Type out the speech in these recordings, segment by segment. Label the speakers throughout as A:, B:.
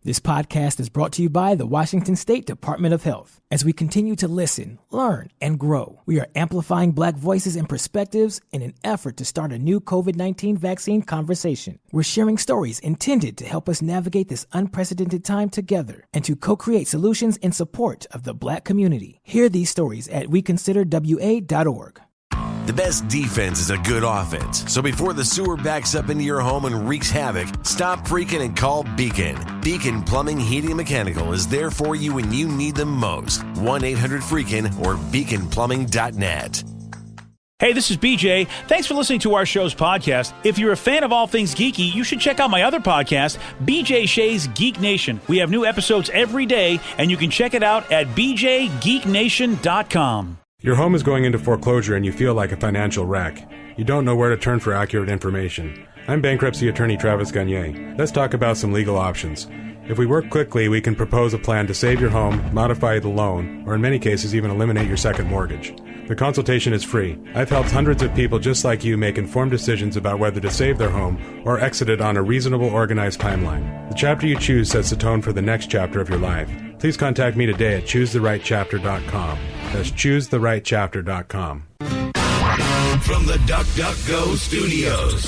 A: This podcast is brought to you by the Washington State Department of Health. As we continue to listen, learn, and grow, we are amplifying Black voices and perspectives in an effort to start a new COVID-19 vaccine conversation. We're sharing stories intended to help us navigate this unprecedented time together and to co-create solutions in support of the Black community. Hear these stories at weconsiderwa.org.
B: The best defense is a good offense. So before the sewer backs up into your home and wreaks havoc, stop freaking and call Beacon. Beacon Plumbing, Heating, and Mechanical is there for you when you need them most. 1-800-FREAKIN or beaconplumbing.net.
C: Hey, this is BJ. Thanks for listening to our show's podcast. If you're a fan of all things geeky, you should check out my other podcast, BJ Shea's Geek Nation. We have new episodes every day, and you can check it out at bjgeeknation.com.
D: Your home is going into foreclosure and you feel like a financial wreck. You don't know where to turn for accurate information. I'm bankruptcy attorney Travis Gagne. Let's talk about some legal options. If we work quickly, we can propose a plan to save your home, modify the loan, or in many cases even eliminate your second mortgage. The consultation is free. I've helped hundreds of people just like you make informed decisions about whether to save their home or exit it on a reasonable, organized timeline. The chapter you choose sets the tone for the next chapter of your life. Please contact me today at choosetherightchapter.com. That's choosetherightchapter.com.
E: From the DuckDuckGo studios,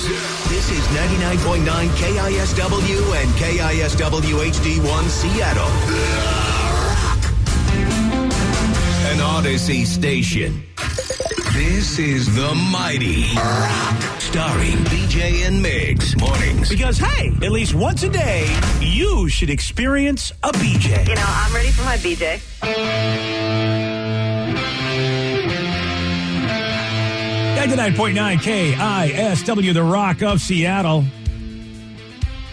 E: this is 99.9 KISW and KISW HD1 Seattle. An Odyssey station. This is The Mighty starring BJ and Migs. Mornings.
C: Because, hey, at least once a day, you should experience a BJ.
F: You know, I'm ready for my BJ.
C: 99.9 KISW, the Rock of Seattle.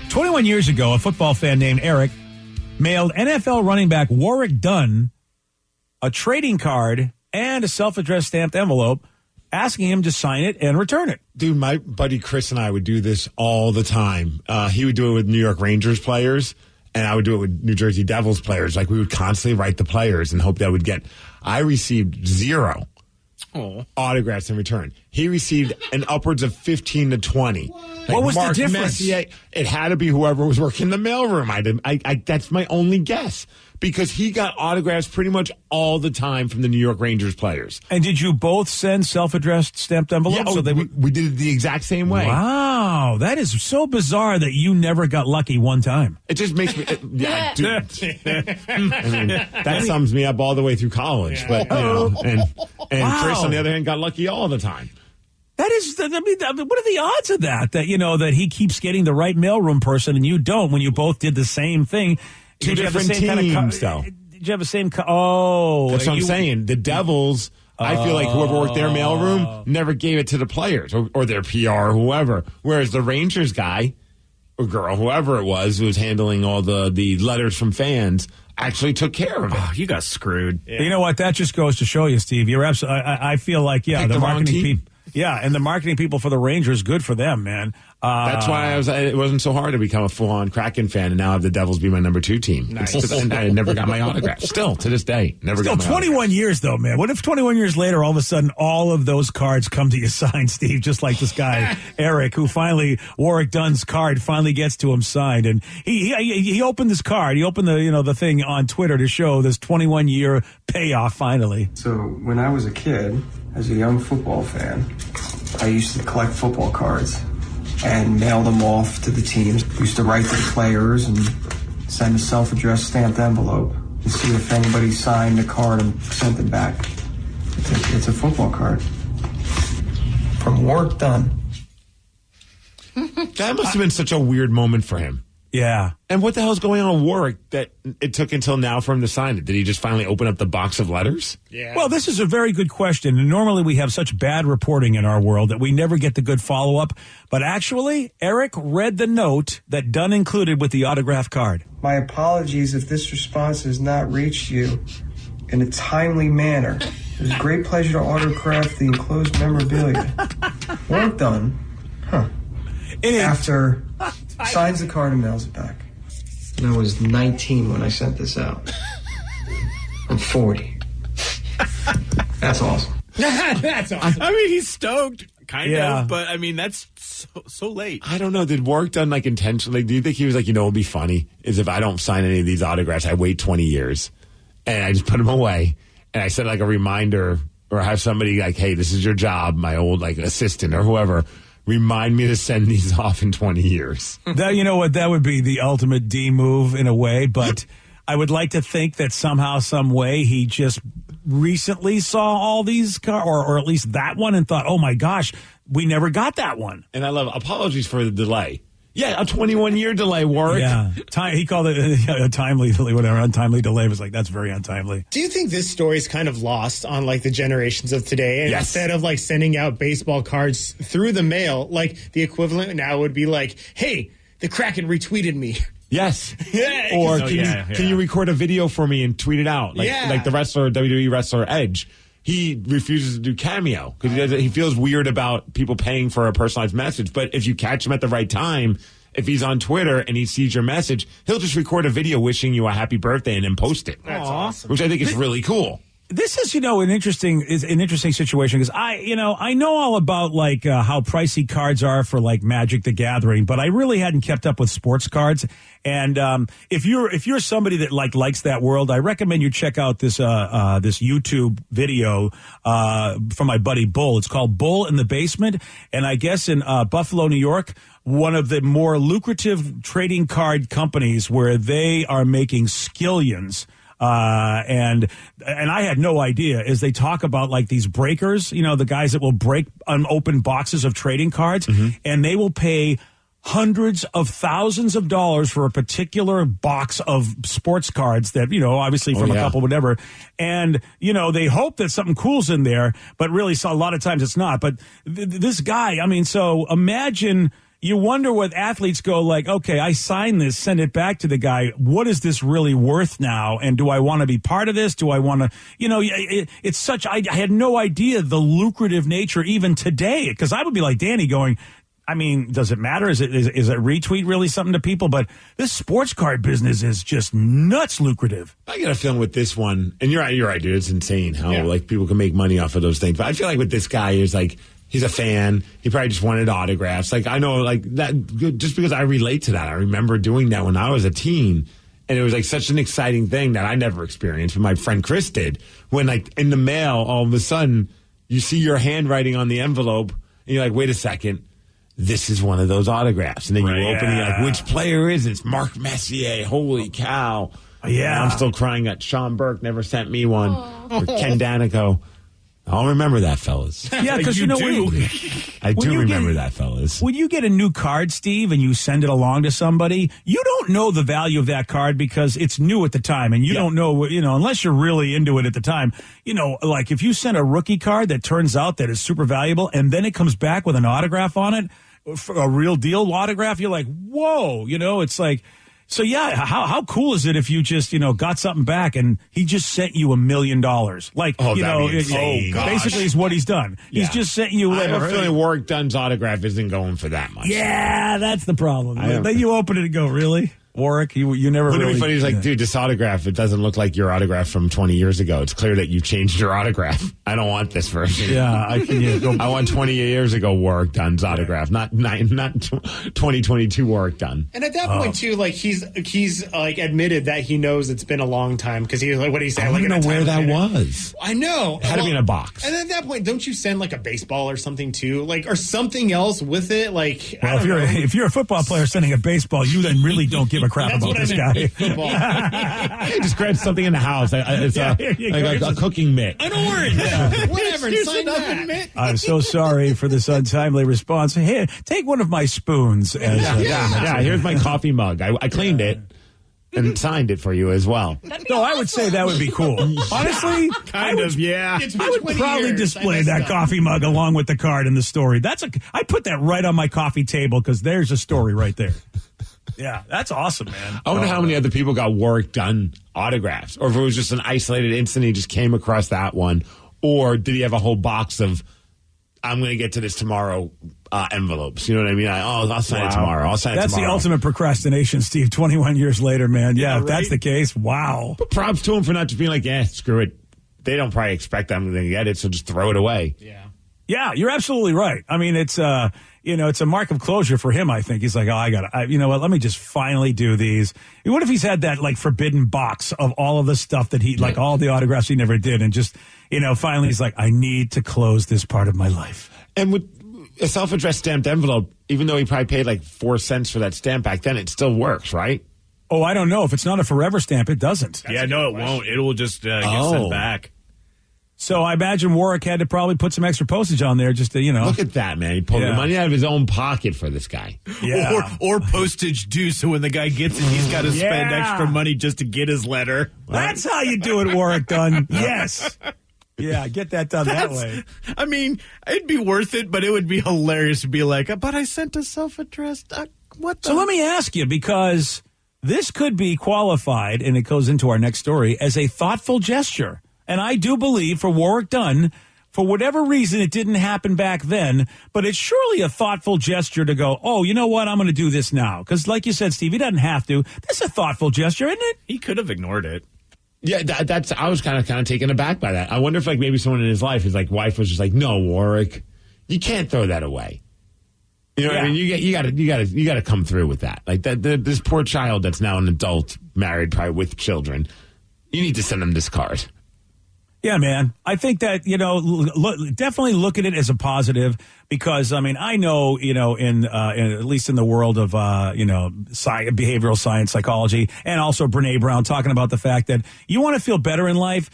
C: 21 years ago, a football fan named Eric mailed NFL running back Warrick Dunn a trading card and a self-addressed stamped envelope asking him to sign it and return it.
G: Dude, my buddy Chris and I would do this all the time. He would do it with New York Rangers players, and I would do it with New Jersey Devils players. Like, we would constantly write the players and hope that would get... I received 0 autographs in return. He received an upwards of 15 to 20. Like,
C: what was
G: Mark
C: the difference?
G: Messier, it had to be whoever was working the mailroom. I that's my only guess. Because he got autographs pretty much all the time from the New York Rangers players.
C: And did you both send self-addressed stamped envelopes?
G: Yeah, we did it the exact same way.
C: Wow, that is so bizarre that you never got lucky one time.
G: It just makes me... yeah, dude. I mean, that sums me up all the way through college. But, you know, and
C: Wow.
G: Chris, on the other hand, got lucky all the time.
C: That is, I mean, what are the odds of that? That, you know, that he keeps getting the right mailroom person and you don't when you both did the same thing.
G: Two different teams, though.
C: Did you have the same... Oh.
G: That's what I'm saying. The Devils, I feel like whoever worked their mailroom never gave it to the players or their PR or whoever. Whereas the Rangers guy or girl, whoever it was, who was handling all the letters from fans, actually took care of it.
H: Oh, you got screwed.
C: Yeah. You know what? That just goes to show you, Steve. You're absolutely... I feel like, yeah, the marketing people... Yeah, and the marketing people for the Rangers, good for them, man.
G: That's why it wasn't so hard to become a full-on Kraken fan and now have the Devils be my number 2 team. Nice. And I never got my autograph. Still, to this day, never got my
C: 21
G: autograph.
C: years, though, man. What if 21 years later, all of a sudden, all of those cards come to you signed, Steve, just like this guy, Eric, who finally, Warrick Dunn's card finally gets to him signed. And he opened this card. He opened the thing on Twitter to show this 21-year payoff finally.
I: So when I was a kid, as a young football fan, I used to collect football cards and mail them off to the teams. Used to write to the players and send a self-addressed stamped envelope and see if anybody signed the card and sent it back. It's a football card. From Warrick Dunn.
G: That must have been such a weird moment for him.
C: Yeah.
G: And what the hell's going on with Warrick that it took until now for him to sign it? Did he just finally open up the box of letters?
C: Yeah. Well, this is a very good question. And normally we have such bad reporting in our world that we never get the good follow-up. But actually, Eric read the note that Dunn included with the autograph card.
I: My apologies if this response has not reached you in a timely manner. It was a great pleasure to autograph the enclosed memorabilia. Warrick Dunn, after signs the card and mails it back. And I was 19 when I sent this out. I'm 40. That's awesome.
H: That's awesome. I mean, he's stoked, kind of, but I mean, that's
F: so late?
G: I don't know. Did Warwick Dunn intentionally? Do you think he was it would be funny is if I don't sign any of these autographs, I wait 20 years and I just put them away and I set a reminder or have somebody hey, this is your job, my old assistant or whoever, remind me to send these off in 20 years.
C: That, you know what? That would be the ultimate D move in a way, but I would like to think that somehow, some way, he just recently saw all these or at least that one and thought, oh my gosh, we never got that one.
G: And I love apologies for the delay. Yeah, a 21-year delay, Warwick.
C: Yeah, he called it a timely delay, whatever. Untimely delay was that's very untimely.
H: Do you think this story is kind of lost on the generations of today? And instead of sending out baseball cards through the mail, the equivalent now would be hey, the Kraken retweeted me.
G: Yes. Or can you record a video for me and tweet it out? Like the WWE wrestler Edge. He refuses to do Cameo because he feels weird about people paying for a personalized message. But if you catch him at the right time, if he's on Twitter and he sees your message, he'll just record a video wishing you a happy birthday and then post it.
H: That's awesome.
G: Which I think is really cool.
C: This is, an interesting situation because I know all about how pricey cards are for Magic the Gathering, but I really hadn't kept up with sports cards. And if you're somebody that likes that world, I recommend you check out this YouTube video from my buddy Bull. It's called Bull in the Basement, and I guess in Buffalo, New York, one of the more lucrative trading card companies where they are making skillions. And I had no idea as they talk about these breakers, the guys that will break unopened boxes of trading cards, and they will pay hundreds of thousands of dollars for a particular box of sports cards that, obviously from a couple, whatever. And, they hope that something cool's in there, but really a lot of times it's not. But this guy, so imagine. You wonder what athletes go okay, I signed this, send it back to the guy. What is this really worth now? And do I want to be part of this? Do I want to, it's such, I had no idea the lucrative nature even today. Because I would be like Danny going, does it matter? Is it retweet really something to people? But this sports card business is just nuts lucrative.
G: I got a feeling with this one, and you're right, dude. It's insane how people can make money off of those things. But I feel with this guy is he's a fan. He probably just wanted autographs. I know that just because I relate to that. I remember doing that when I was a teen. And it was such an exciting thing that I never experienced, but my friend Chris did. When in the mail, all of a sudden, you see your handwriting on the envelope, and you're wait a second, this is one of those autographs. And then you open it, which player is it? It's Mark Messier. Holy cow.
C: Yeah.
G: And I'm still crying that Sean Burke never sent me one. Or Ken Danico. I'll remember that, fellas.
C: Yeah, because
G: I do remember that, fellas.
C: When you get a new card, Steve, and you send it along to somebody, you don't know the value of that card because it's new at the time, and you don't know, unless you're really into it at the time. If you send a rookie card that turns out that is super valuable, and then it comes back with an autograph on it, a real deal autograph, you're whoa, it's So, yeah, how cool is it if you just, got something back and he just sent you $1 million? Basically is what he's done. Yeah. He's just sent you.
G: I have a feeling Warwick Dunn's autograph isn't going for that much.
C: Yeah, that's the problem. Then you open it and go, really? Warwick, you never
G: Wouldn't
C: really...
G: it be funny? He's dude, this autograph, it doesn't look like your autograph from 20 years ago. It's clear that you changed your autograph. I don't want this version.
C: Yeah,
G: I want 20 years ago Warwick Dunn's autograph, not 2022 Warwick Dunn.
H: And at that point, too, he's admitted that he knows it's been a long time because he what he said.
G: I don't know where that was.
H: I know.
G: It had to be in a box.
H: And at that point, don't you send a baseball or something too, or something else with it?
C: If you're a football player sending a baseball, you then really don't give a crap about this guy.
G: Hey, just grab something in the house. It's a cooking mitt.
H: An orange. Whatever. Sign that.
C: I'm so sorry for this untimely response. Here, take one of my spoons.
G: Here's my coffee mug. I cleaned it and signed it for you as well.
C: No, I would say that would be cool. Honestly,
G: I
C: would probably display that coffee mug along with the card in the story. I put that right on my coffee table because there's a story right there. Yeah, that's awesome, man.
G: I wonder how many other people got Warwick Dunn autographs, or if it was just an isolated incident, he just came across that one, or did he have a whole box of, I'm going to get to this tomorrow envelopes? You know what I mean? I'll sign it tomorrow.
C: That's the ultimate procrastination, Steve, 21 years later, man. Yeah, if that's the case, wow.
G: But props to him for not just being screw it. They don't probably expect I'm going to get it, so just throw it away.
H: Yeah.
C: Yeah, you're absolutely right. I mean, it's it's a mark of closure for him, I think. He's like, you know what, let me just finally do these. What if he's had that, like, forbidden box of all of the stuff that he, like, all the autographs he never did, and just, finally he's like, I need to close this part of my life.
G: And with a self-addressed stamped envelope, even though he probably paid like 4 cents for that stamp back then, it still works, right?
C: Oh, I don't know. If it's not a forever stamp, it doesn't.
F: It won't. It will just get sent back.
C: So I imagine Warwick had to probably put some extra postage on there just to,
G: Look at that, man. He pulled the money out of his own pocket for this guy.
C: Yeah.
F: Or postage due, so when the guy gets it, he's got to spend extra money just to get his letter.
C: That's how you do it, Warwick Dunn. Yes. Yeah, get that done that way.
F: I mean, it'd be worth it, but it would be hilarious to be like, but I sent a self-addressed, what the?
C: So let me ask you, because this could be qualified, and it goes into our next story, as a thoughtful gesture. And I do believe for Warwick Dunn, for whatever reason, it didn't happen back then, but it's surely a thoughtful gesture to go, oh, you know what, I'm going to do this now. Because like you said, Steve, he doesn't have to. That's a thoughtful gesture, isn't it?
F: He could have ignored it.
G: Yeah, that's. I was kind of taken aback by that. I wonder if like maybe someone in his life, his like wife was just like, no, Warwick, you can't throw that away. You know what I mean? You got to come through with that. Like that, this poor child that's now an adult, married, probably with children. You need to send him this card.
C: Yeah, man. I think that, definitely look at it as a positive because, I mean, I know, in at least in the world of, behavioral science, psychology, and also Brene Brown talking about the fact that you want to feel better in life,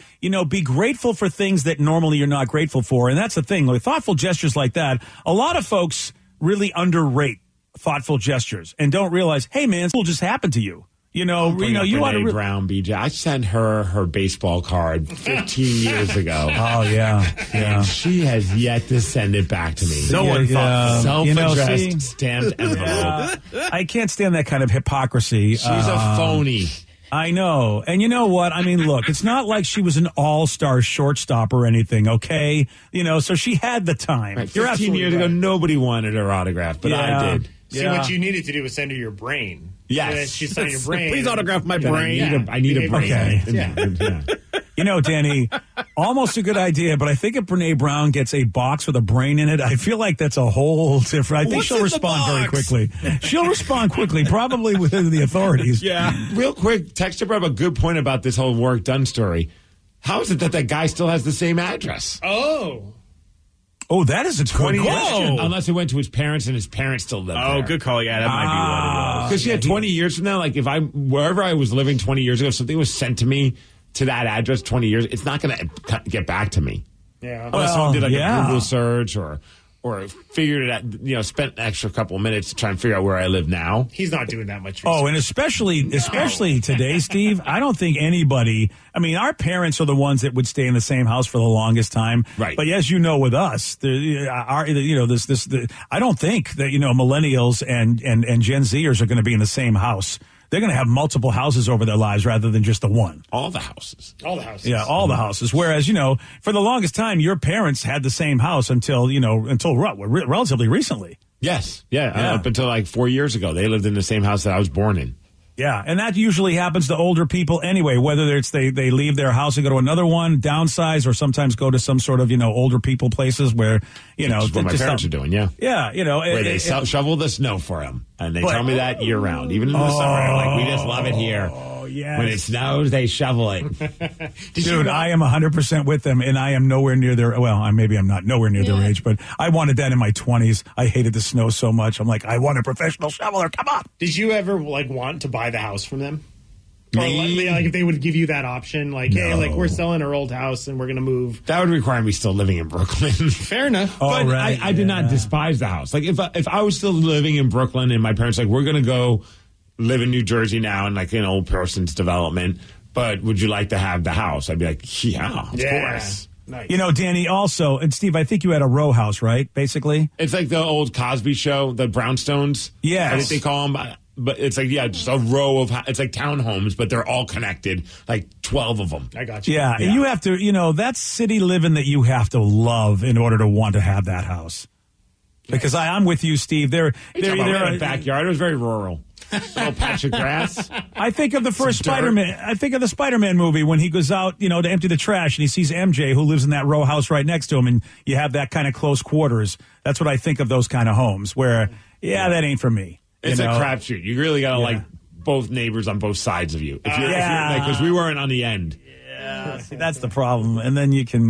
C: be grateful for things that normally you're not grateful for. And that's the thing. With thoughtful gestures like that, a lot of folks really underrate thoughtful gestures and don't realize, hey, man, this will just happen to you. You want to
G: Brown, BJ. I sent her baseball card 15 years ago.
C: Oh yeah.
G: And she has yet to send it back to me.
F: So unthoughtful.
G: Self-addressed stamped envelope.
C: I can't stand that kind of hypocrisy.
G: She's a phony.
C: I know. And you know what? I mean, look, it's not like she was an all-star shortstop or anything, okay? So she had the time.
G: Right, 15 years ago, nobody wanted her autograph, but I did.
H: See, what you needed to do was send her your brain.
G: Yes.
H: And then she signed your brain.
F: Please autograph my brain.
G: I need a brain.
C: Okay.
H: Yeah.
C: Danny, almost a good idea, but I think if Brene Brown gets a box with a brain in it, I feel like that's a whole different. I think she'll respond very quickly. She'll respond quickly, probably within the authorities.
G: Yeah. Real quick, Texter brought up a good point about this whole Warwick Dunn story. How is it that guy still has the same address?
C: Oh, that is a
G: 20
C: good question.
G: Unless he went to his parents and his parents still live there.
F: Oh, good call. Yeah, that might be what it was.
G: Because 20 years from now, like wherever I was living 20 years ago, if something was sent to me to that address 20 years, it's not going to get back to me.
H: Yeah.
G: Unless someone did a Google search or figured it out, spent an extra couple of minutes to try and figure out where I live now.
H: He's not doing that much research.
C: Oh, and especially today, Steve, I don't think anybody, I mean, our parents are the ones that would stay in the same house for the longest time.
G: Right.
C: But as you know, with us, I don't think that, millennials and Gen Zers are going to be in the same house. They're going to have multiple houses over their lives rather than just the one.
G: All the houses.
C: Yeah, all the houses. Whereas, for the longest time, your parents had the same house until relatively recently.
G: Yes. Yeah. Up until like 4 years ago. They lived in the same house that I was born in.
C: Yeah, and that usually happens to older people anyway, whether it's they leave their house and go to another one, downsize, or sometimes go to some sort of, older people places where,
G: That's what my parents are doing, yeah.
C: Yeah,
G: where they shovel the snow for them. And they tell me that year round, even in the summer. Like, we just love it here.
C: Oh, yes.
G: When it snows, they shovel it.
C: Dude, I am 100% with them, and I am nowhere near their, maybe I'm not nowhere near their age, but I wanted that in my 20s. I hated the snow so much. I'm like, I want a professional shoveler. Come on.
H: Did you ever, want to buy the house from them? Or if they would give you that option, hey, we're selling our old house and we're going to move.
G: That would require me still living in Brooklyn.
H: Fair enough.
G: But I did not despise the house. Like, if I was still living in Brooklyn and my parents we're going to go live in New Jersey now in an old person's development, but would you like to have the house? I'd be like, yeah, of course.
H: Nice.
C: Danny, also, and Steve, I think you had a row house, right, basically?
G: It's like the old Cosby show, the brownstones.
C: Yes.
G: I think they call them. But it's just a row of, it's like townhomes, but they're all connected, 12 of them.
H: I got you.
C: Yeah, and you have to, that's city living that you have to love in order to want to have that house. Because I'm with you, Steve. They're
G: in a backyard. It was very rural. A little patch of grass.
C: I think of the first Spider-Man. I think of the Spider-Man movie when he goes out, to empty the trash, and he sees MJ, who lives in that row house right next to him, and you have that kind of close quarters. That's what I think of those kind of homes where, that ain't for me.
G: It's a crapshoot. You really got to like both neighbors on both sides of you. Because we weren't on the end.
C: Yeah, see, that's the problem. And then you can,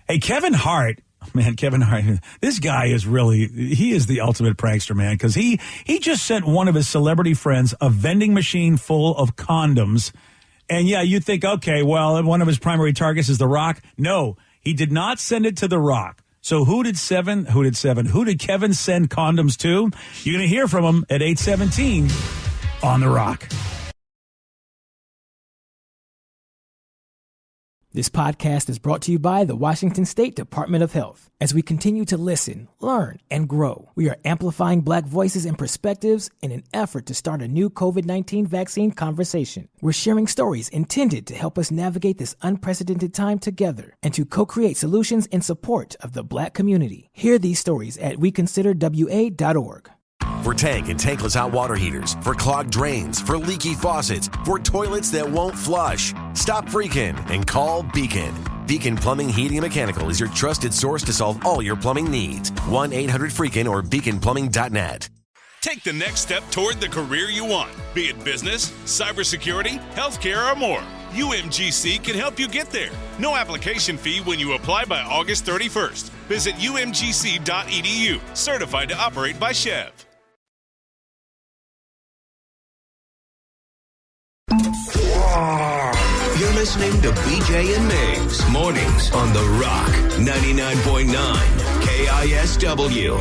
C: Hey, Kevin Hart. Man, Kevin Hart, this guy is he is the ultimate prankster, man, because he just sent one of his celebrity friends a vending machine full of condoms. And you think, okay, well, one of his primary targets is The Rock. No, he did not send it to The Rock. So who did Kevin send condoms to? You're going to hear from him at 8:17 on The Rock.
A: This podcast is brought to you by the Washington State Department of Health. As we continue to listen, learn, and grow, we are amplifying Black voices and perspectives in an effort to start a new COVID-19 vaccine conversation. We're sharing stories intended to help us navigate this unprecedented time together and to co-create solutions in support of the Black community. Hear these stories at weconsiderwa.org.
B: For tank and tankless hot water heaters, for clogged drains, for leaky faucets, for toilets that won't flush. Stop freaking and call Beacon. Beacon Plumbing, Heating, and Mechanical is your trusted source to solve all your plumbing needs. 1-800-FREAKIN or beaconplumbing.net.
J: Take the next step toward the career you want, be it business, cybersecurity, healthcare, or more. UMGC can help you get there. No application fee when you apply by August 31st. Visit umgc.edu, certified to operate by Chev.
E: You're listening to BJ and Migs, mornings on The Rock, 99.9 KISW.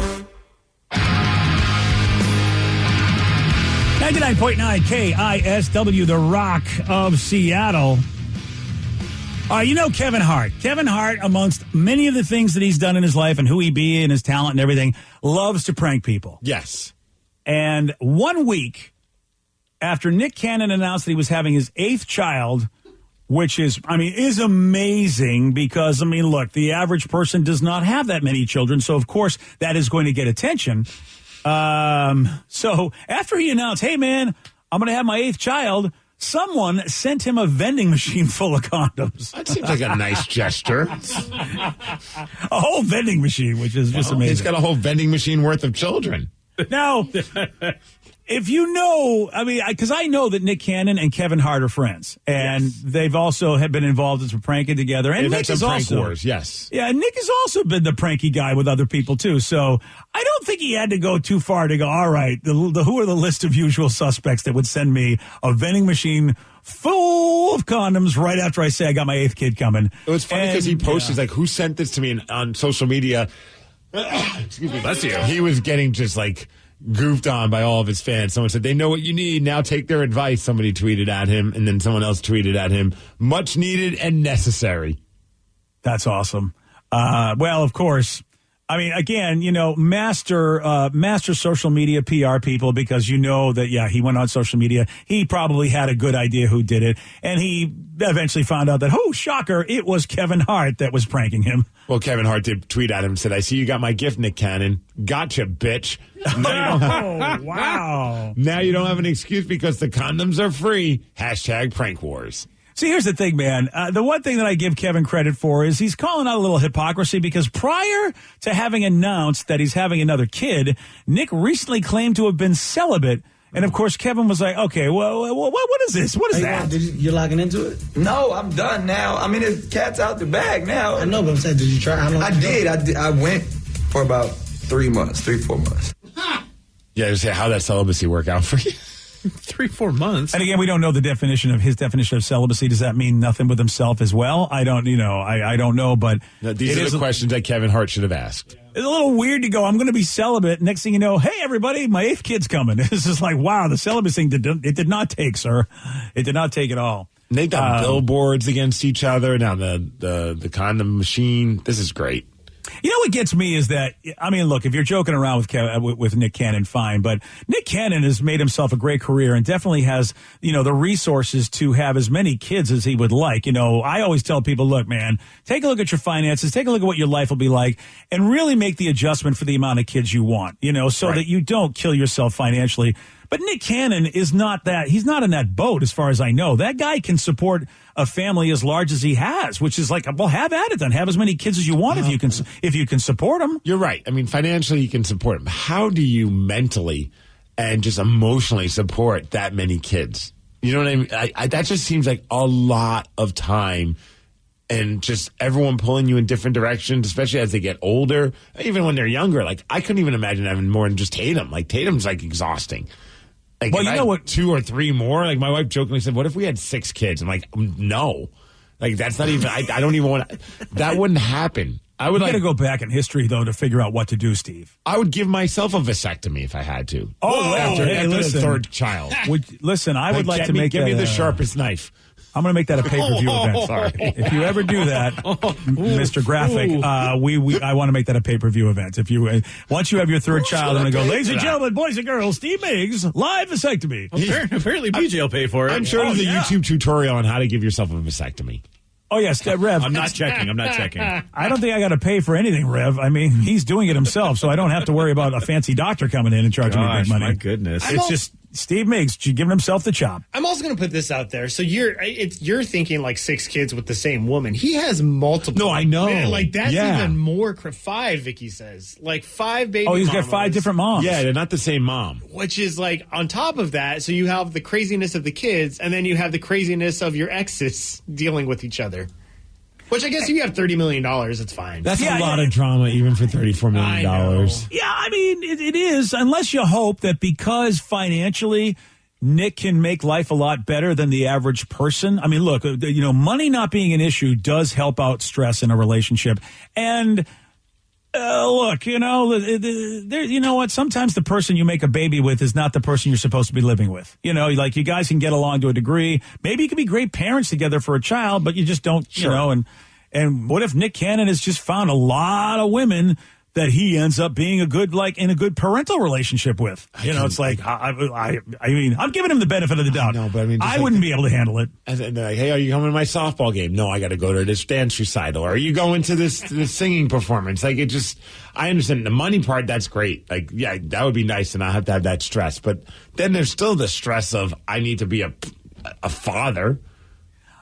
C: 99.9 KISW, The Rock of Seattle. Kevin Hart. Kevin Hart, amongst many of the things that he's done in his life and who he be and his talent and everything, loves to prank people.
G: Yes.
C: And 1 week after Nick Cannon announced that he was having his 8th child, which is amazing because, look, the average person does not have that many children. So, of course, that is going to get attention. So after he announced, hey, man, I'm going to have my 8th child, someone sent him a vending machine full of condoms.
G: That seems like a nice gesture.
C: A whole vending machine, which is just amazing.
G: He's got a whole vending machine worth of children.
C: Now, if you know, because I know that Nick Cannon and Kevin Hart are friends, and they've also have been involved in some pranking together. And
G: Nick is also wars, yes.
C: Yeah, and Nick has also been the pranky guy with other people too. So I don't think he had to go too far to go, all right, who are the list of usual suspects that would send me a vending machine full of condoms right after I say I got my 8th kid coming?
G: It was funny because he posted, like, who sent this to me on social media? Excuse me. Bless you. He was getting just like goofed on by all of his fans. Someone said, they know what you need. Now take their advice. Somebody tweeted at him, and then someone else tweeted at him. Much needed and necessary.
C: That's awesome. Well, of course, again, master social media PR people, because that, he went on social media. He probably had a good idea who did it. And he eventually found out that, shocker, it was Kevin Hart that was pranking him.
G: Well, Kevin Hart did tweet at him and said, I see you got my gift, Nick Cannon. Gotcha, bitch.
C: Wow.
G: Now you don't have an excuse because the condoms are free. # prank wars.
C: See, here's the thing, man. The one thing that I give Kevin credit for is he's calling out a little hypocrisy, because prior to having announced that he's having another kid, Nick recently claimed to have been celibate. And, of course, Kevin was like, okay, well, what is this? What is that?
K: You're locking into it?
L: No, I'm done now. The cat's out the bag now.
K: I know, but I'm saying, did you try? How long?
L: I did. I went for about 4 months.
G: Yeah, just say, how'd that celibacy work out for you?
F: 3-4 months.
C: And again, we don't know his definition of celibacy. Does that mean nothing with himself as well? I don't, I don't know, but
G: no, these are the questions that Kevin Hart should have asked.
C: It's a little weird to go, I'm going to be celibate. Next thing you know, hey, everybody, my 8th kid's coming. It's just like, wow, the celibacy did not take, sir. It did not take at all.
G: They got billboards against each other. Now the condom machine. This is great.
C: You know what gets me is that, I mean, look, if you're joking around with Nick Cannon, fine, but Nick Cannon has made himself a great career and definitely has, the resources to have as many kids as he would like. I always tell people, look, man, take a look at your finances, take a look at what your life will be like, and really make the adjustment for the amount of kids you want, so that you don't kill yourself financially. But Nick Cannon is not that. He's not in that boat as far as I know. That guy can support a family as large as he has, which is like, well, have at it then. Have as many kids as you want if you can support them.
G: You're right. I mean, financially you can support them. How do you mentally and just emotionally support that many kids? You know what I mean? That just seems like a lot of time and just everyone pulling you in different directions, especially as they get older. Even when they're younger, like I couldn't even imagine having more than just Tatum. Like Tatum's like exhausting. Like, well, you know what? 2 or 3 more. Like my wife jokingly said, "What if we had 6 kids?" I'm like, "No, like that's not even. I don't even want. That wouldn't happen." I would
C: got to go back in history though to figure out what to do, Steve.
G: I would give myself a vasectomy if I had to.
C: Oh,
G: after
C: listen,
G: the 3rd child.
C: I would like to make
G: give me the sharpest knife.
C: I'm going to make that a pay-per-view event. Sorry. If you ever do that, Mr. Graphic, I want to make that a pay-per-view event. If you once you have your 3rd child, I'm going to go, ladies and gentlemen, boys and girls, Steve Miggs, live vasectomy.
F: Apparently, BJ will pay for it.
G: I'm sure there's a YouTube tutorial on how to give yourself a vasectomy.
C: Oh, yes, Rev.
F: I'm not checking.
C: I don't think I got to pay for anything, Rev. I mean, he's doing it himself, so I don't have to worry about a fancy doctor coming in and charging me big money.
F: My goodness.
C: It's just Steve Miggs giving himself the chop.
H: I'm also going to put this out there. So you're thinking like 6 kids with the same woman. He has multiple.
G: No, I know.
H: Man, like that's even more. 5, Vicky says. Like 5 baby.
C: Oh, he's
H: mamas,
C: got 5 different moms.
G: Yeah, they're not the same mom.
H: Which is like on top of that. So you have the craziness of the kids, and then you have the craziness of your exes dealing with each other. Which I guess if you have $30 million, it's fine.
G: That's a lot of drama, even for $34 million.
C: Yeah, I mean, it is, unless you hope that because financially Nick can make life a lot better than the average person. I mean, look, money not being an issue does help out stress in a relationship. And look, you know what? Sometimes the person you make a baby with is not the person you're supposed to be living with. Like you guys can get along to a degree. Maybe you can be great parents together for a child, but you just don't, and what if Nick Cannon has just found a lot of women that he ends up being in a good parental relationship with? It's like, I mean, I'm giving him the benefit of the doubt.
G: No, but I mean,
C: I wouldn't be able to handle it.
G: And they're like, hey, are you coming to my softball game? No, I got to go to this dance recital. Or are you going to this singing performance? Like, I understand the money part. That's great. Like, yeah, that would be nice, and I have to have that stress. But then there's still the stress of I need to be a father,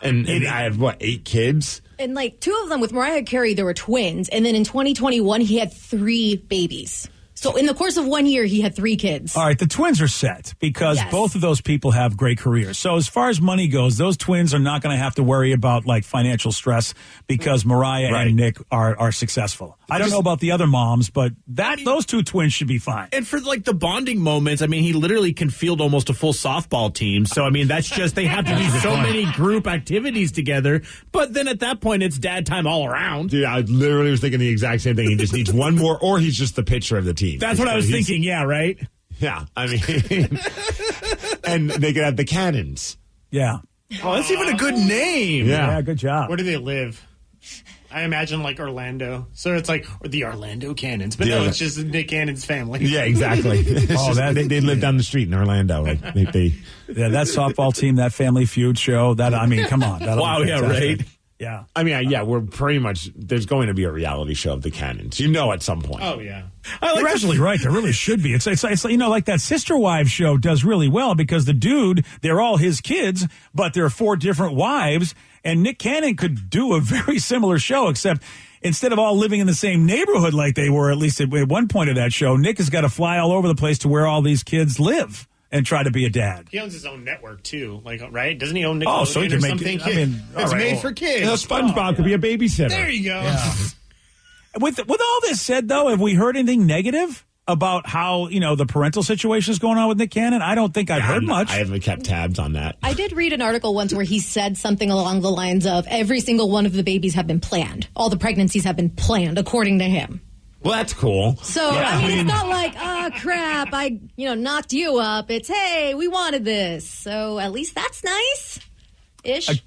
G: and I have 8 kids.
M: And 2 of them with Mariah Carey, there were twins. And then in 2021, he had 3 babies. So in the course of 1 year, he had 3 kids.
C: All right, the twins are set because both of those people have great careers. So as far as money goes, those twins are not going to have to worry about financial stress because Mariah and Nick are successful. I don't know about the other moms, but those 2 twins should be fine.
F: And for the bonding moments, I mean, he literally can field almost a full softball team. So I mean, that's just they have to do so many group activities together. But then at that point, it's dad time all around.
G: Dude, I literally was thinking the exact same thing. He just needs one more, or he's just the pitcher of the team.
F: That's what I was thinking. Yeah, right.
G: Yeah, I mean, and they could have the Cannons.
C: Yeah.
F: Oh, that's even a good name.
C: Yeah, good job.
H: Where do they live? I imagine Orlando. So it's or the Orlando Cannons. But no, it's just Nick Cannon's family.
G: Yeah, exactly. They live down the street in Orlando.
C: that softball team, that Family Feud show, come on.
F: Wow, yeah, right.
C: Yeah.
G: I mean, we're pretty much, there's going to be a reality show of the Cannons. At some point.
H: Oh, yeah.
C: You're absolutely right. There really should be. It's like that Sister Wives show does really well because the dude, they're all his kids, but there are 4 different wives. And Nick Cannon could do a very similar show, except instead of all living in the same neighborhood like they were, at least at one point of that show, Nick has got to fly all over the place to where all these kids live and try to be a dad.
H: He owns his own network, too. Right? Doesn't he own Nickelodeon
C: so he can make
H: something?
C: It's
H: made for kids.
G: SpongeBob could be a babysitter.
H: There you go.
C: Yeah. With all this said, though, have we heard anything negative about how, the parental situation is going on with Nick Cannon? I don't think I've heard much.
G: I haven't kept tabs on that.
M: I did read an article once where he said something along the lines of every single one of the babies have been planned. All the pregnancies have been planned, according to him.
G: Well, that's cool.
M: So, it's not like, crap, I, knocked you up. It's, hey, we wanted this. So at least that's nice-ish.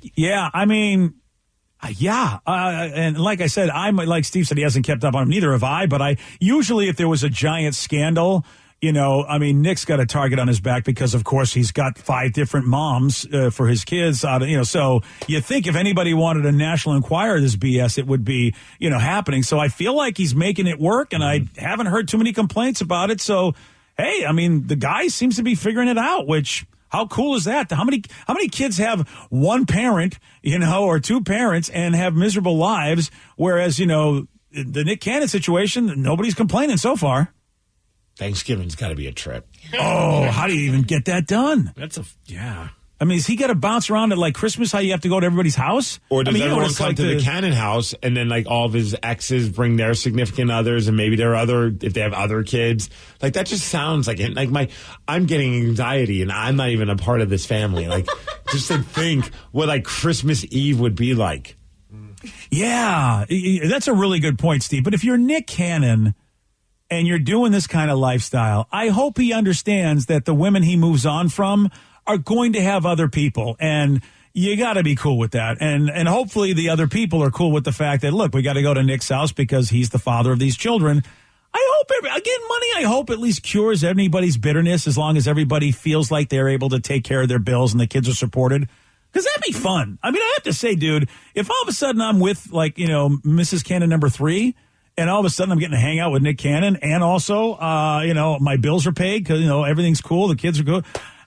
C: And like I said, like Steve said, he hasn't kept up on him. Neither have I. But usually if there was a giant scandal, Nick's got a target on his back because, of course, he's got 5 different moms for his kids. So you think if anybody wanted a National Enquirer this BS, it would be, happening. So I feel like he's making it work, and I haven't heard too many complaints about it. So, hey, the guy seems to be figuring it out, which... How cool is that? How many kids have one parent, or 2 parents and have miserable lives? Whereas, the Nick Cannon situation, nobody's complaining so far.
G: Thanksgiving's got to be a trip.
C: Oh, how do you even get that done?
F: Yeah.
C: Is he got to bounce around at like Christmas? How you have to go to everybody's house?
G: Or does everyone come to the Cannon house and then like all of his exes bring their significant others and maybe if they have other kids? Like that just sounds like I'm getting anxiety and I'm not even a part of this family. Like just to think what like Christmas Eve would be like.
C: Yeah, that's a really good point, Steve. But if you're Nick Cannon and you're doing this kind of lifestyle, I hope he understands that the women he moves on from are going to have other people, and you got to be cool with that. And hopefully the other people are cool with the fact that, look, we got to go to Nick's house because he's the father of these children. I hope, money, I hope at least cures anybody's bitterness as long as everybody feels like they're able to take care of their bills and the kids are supported. Because that'd be fun. I have to say, dude, if all of a sudden I'm with, Mrs. Cannon number 3, and all of a sudden I'm getting to hang out with Nick Cannon, and also, my bills are paid because, everything's cool, the kids are good.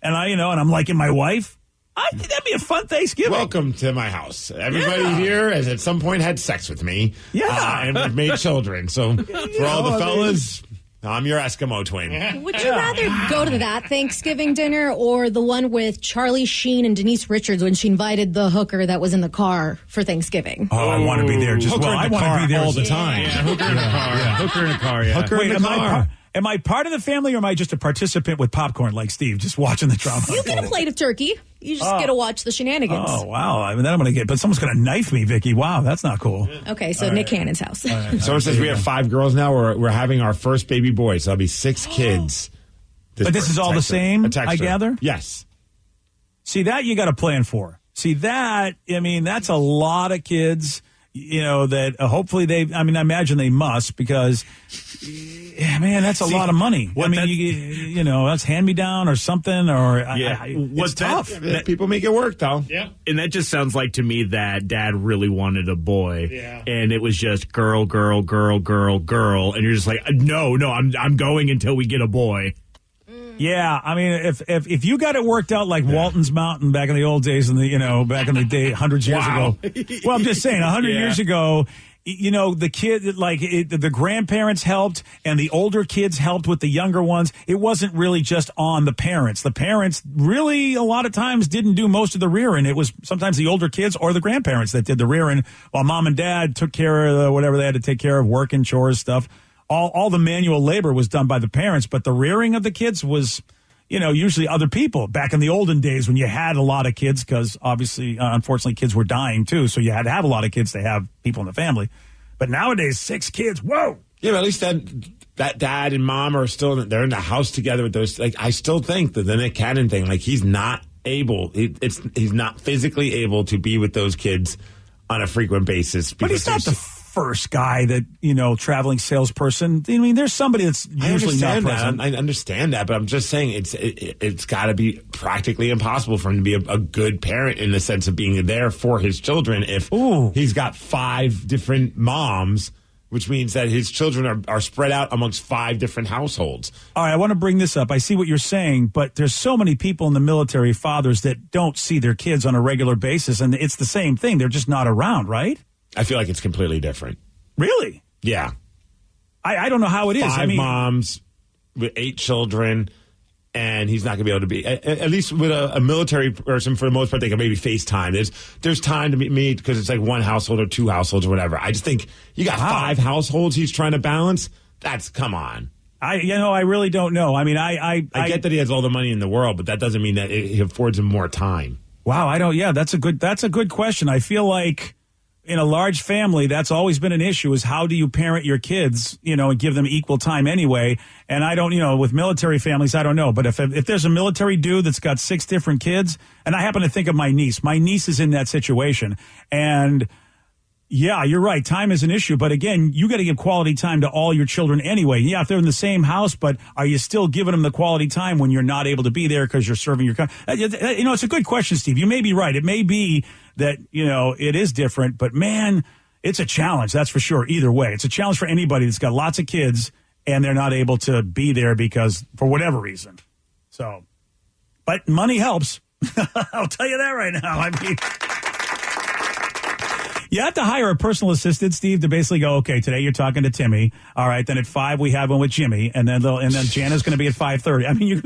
C: And and I'm liking my wife. I think that'd be a fun Thanksgiving.
G: Welcome to my house. Everybody here has at some point had sex with me.
C: Yeah.
G: And we've made children. So for all the fellas, I'm your Eskimo twin.
M: Would you rather go to that Thanksgiving dinner or the one with Charlie Sheen and Denise Richards when she invited the hooker that was in the car for Thanksgiving?
C: Oh, I want to be there. I want to be there
F: all the time. Yeah, hooker in the car. Yeah. Hooker in the car, yeah.
G: Hooker in the car.
C: Am I part of the family, or am I just a participant with popcorn like Steve, just watching the drama?
M: You get a plate of turkey. You just get to watch the shenanigans.
C: Oh, wow. Then I'm going to get... But someone's going to knife me, Vicky. Wow, that's not cool.
M: Okay, so Nick Cannon's house.
C: Right.
G: So it says we have 5 girls now. We're having our first baby boy, so that'll be 6 kids.
C: But this is all the same, I gather?
G: Yes.
C: See, that you got a plan for. See, that, that's a lot of kids... that hopefully I imagine they must because, that's a lot of money. That's hand-me-down or something or it's tough.
G: People make it work, though.
F: Yeah. And that just sounds like to me that dad really wanted a boy. Yeah. And it was just girl, girl, girl, girl, girl. And you're just like, no, I'm going until we get a boy.
C: Yeah, if you got it worked out like Walton's Mountain back in the old days, back in the day, hundreds years ago. Well, I'm just saying, 100 years ago, the kid, the grandparents helped, and the older kids helped with the younger ones. It wasn't really just on the parents. The parents really, a lot of times, didn't do most of the rearing. It was sometimes the older kids or the grandparents that did the rearing, while mom and dad took care of whatever they had to take care of, work and chores, stuff. All the manual labor was done by the parents, but the rearing of the kids was, usually other people. Back in the olden days when you had a lot of kids, because obviously, unfortunately, kids were dying too, so you had to have a lot of kids to have people in the family. But nowadays, 6 kids, whoa!
G: Yeah, but at least that dad and mom are they're in the house together with those. Like, I still think that the Nick Cannon thing, like, he's not able, he's not physically able to be with those kids on a frequent basis.
C: But he's not the first guy that, traveling salesperson. There's somebody that's usually not present.
G: I understand that, but I'm just saying it's got to be practically impossible for him to be a good parent in the sense of being there for his children if he's got 5 different moms, which means that his children are spread out amongst 5 different households.
C: All right, I want to bring this up. I see what you're saying, but there's so many people in the military, fathers, that don't see their kids on a regular basis, and it's the same thing. They're just not around, right?
G: I feel like it's completely different.
C: Really?
G: Yeah.
C: I don't know how it is.
G: 5 moms with 8 children, and he's not going to be able to be. At least with a military person, for the most part, they can maybe FaceTime. There's time to meet because it's like 1 household or 2 households or whatever. I just think you got 5 households he's trying to balance. Come on.
C: I really don't know. I
G: get that he has all the money in the world, but that doesn't mean that it affords him more time.
C: Wow, I don't. Yeah, that's a good question. I feel like in a large family, that's always been an issue, is how do you parent your kids, and give them equal time anyway. And I don't, with military families, I don't know. But if there's a military dude that's got 6 different kids, and I happen to think of my niece is in that situation. And Yeah, you're right. Time is an issue. But again, you got to give quality time to all your children anyway. Yeah, if they're in the same house, but are you still giving them the quality time when you're not able to be there because you're serving your country? It's a good question, Steve. You may be right. It may be that, it is different. But, man, it's a challenge. That's for sure. Either way. It's a challenge for anybody that's got lots of kids and they're not able to be there because for whatever reason. So, but money helps. I'll tell you that right now. I mean, you have to hire a personal assistant, Steve, to basically go, okay, today you're talking to Timmy. All right, then at 5 we have one with Jimmy, and then Jana's going to be at 5:30. I mean,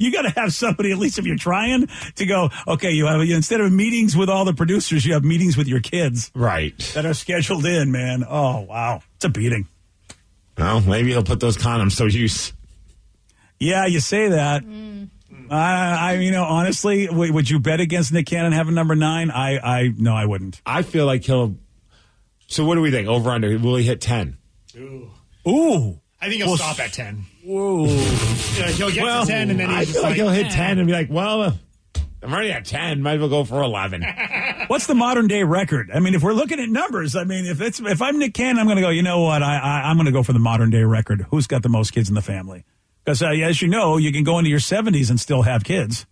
C: you got to have somebody, at least if you're trying, to go, okay, instead of meetings with all the producers, you have meetings with your kids.
G: Right.
C: That are scheduled in, man. Oh, wow. It's a beating.
G: Well, maybe he'll put those condoms to use. Yeah,
C: you say that. Honestly, would you bet against Nick Cannon having number 9? No, I wouldn't.
G: I feel like he'll. So what do we think? Over under? Will he hit 10?
C: Ooh.
H: I think he'll stop at 10.
C: Whoa.
H: He'll get to 10 and then
G: I feel like he'll hit 10 and be like, well, I'm already at 10. Might as well go for 11.
C: What's the modern day record? I mean, if we're looking at numbers, I mean, if I'm Nick Cannon, I'm going to go, you know what? I'm going to go for the modern day record. Who's got the most kids in the family? Because, as you know, you can go into your 70s and still have kids.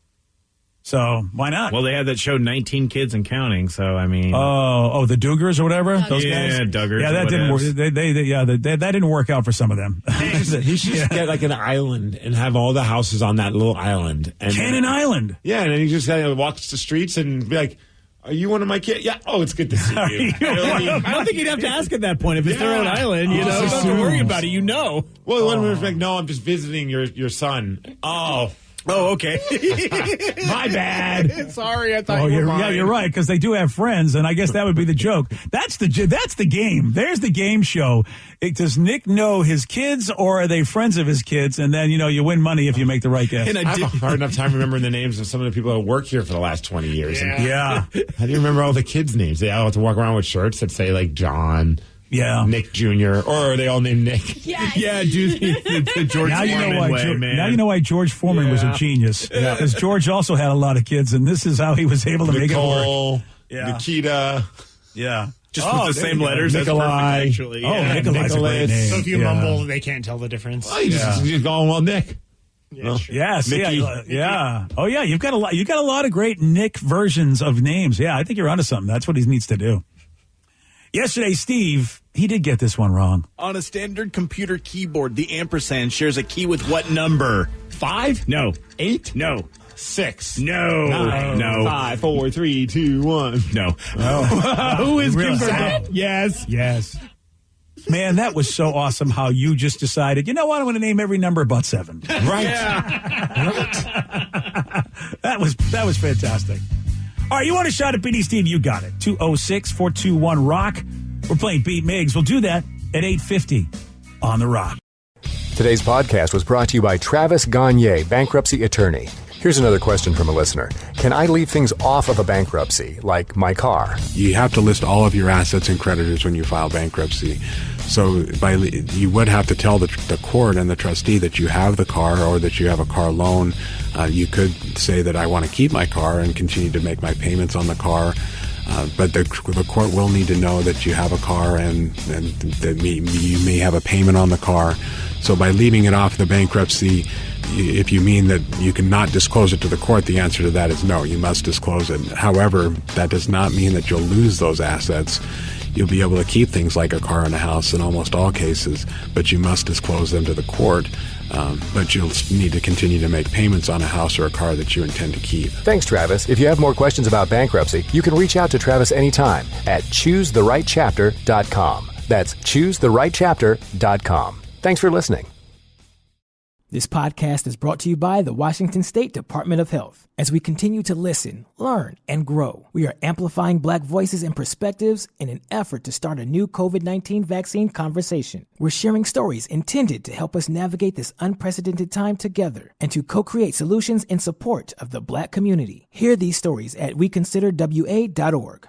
C: So, why not?
F: Well, they had that show 19 Kids and Counting, so, I mean...
C: Oh, the Duggars or whatever? Those guys?
F: Yeah, Duggars.
C: Yeah, that didn't work. That didn't work out for some of them.
G: He should get like an island and have all the houses on that little island. And
C: Cannon Island?
G: Yeah, and then he just walks the streets and be like... Are you one of my kids? Yeah. Oh, it's good to see you.
F: I don't think you'd have to ask at that point. If it's their own island, you don't have to worry about it,
G: Well, one was like, no, I'm just visiting your son. Oh,
F: okay.
G: My bad.
F: Sorry, I thought you were mine.
C: Yeah, you're right, because they do have friends, and I guess that would be the joke. That's the game. There's the game show. Does Nick know his kids, or are they friends of his kids? And then, you win money if you make the right guess.
G: And I have a hard enough time remembering the names of some of the people that work here for the last 20 years.
C: Yeah.
G: How do you remember all the kids' names? They all have to walk around with shirts that say, like, John...
C: Yeah,
G: Nick Jr. Or are they all named Nick?
F: Yeah, dude. The George Foreman way, man.
C: Now you know why George Foreman was a genius. Because George also had a lot of kids, and this is how he was able to make it work.
G: Nikita.
C: Yeah.
F: Just with the same letters.
G: Nikolai.
F: That's perfect, actually.
C: Oh, Nikolai's a great name.
H: So if you mumble, they can't tell the difference.
G: Oh, you just go, well, Nick.
C: Yes,
G: Mickey.
C: yeah. Oh, yeah. You've got a lot of great Nick versions of names. Yeah, I think you're onto something. That's what he needs to do. Yesterday, Steve, he did get this one wrong.
F: On a standard computer keyboard, the ampersand shares a key with what number? 5? No. 8? No.
G: 6?
F: No.
G: 9?
F: No.
G: 5, 4, 3, 2, 1.
F: No.
C: Who is
F: Kim
C: Kardashian?
F: Yes.
C: Man, that was so awesome how you just decided, you know what, I'm going to name every number but 7.
G: Right.
C: Right. That was fantastic. All right, you want a shot at Beating Steve? You got it. 206-421-ROCK. We're playing Beat Migs. We'll do that at 8:50 on The Rock.
N: Today's podcast was brought to you by Travis Gagne, bankruptcy attorney. Here's another question from a listener. Can I leave things off of a bankruptcy, like my car?
D: You have to list all of your assets and creditors when you file bankruptcy. So you would have to tell the court and the trustee that you have the car or that you have a car loan. You could say that I want to keep my car and continue to make my payments on the car. But the court will need to know that you have a car and that you may have a payment on the car. So by leaving it off the bankruptcy, if you mean that you cannot disclose it to the court, the answer to that is no, you must disclose it. However, that does not mean that you'll lose those assets. You'll be able to keep things like a car and a house in almost all cases, but you must disclose them to the court. But you'll need to continue to make payments on a house or a car that you intend to keep.
N: Thanks, Travis. If you have more questions about bankruptcy, you can reach out to Travis anytime at ChooseTheRightChapter.com. That's ChooseTheRightChapter.com. Thanks for listening.
A: This podcast is brought to you by the Washington State Department of Health. As we continue to listen, learn, and grow, we are amplifying Black voices and perspectives in an effort to start a new COVID-19 vaccine conversation. We're sharing stories intended to help us navigate this unprecedented time together and to co-create solutions in support of the Black community. Hear these stories at WeConsiderWA.org.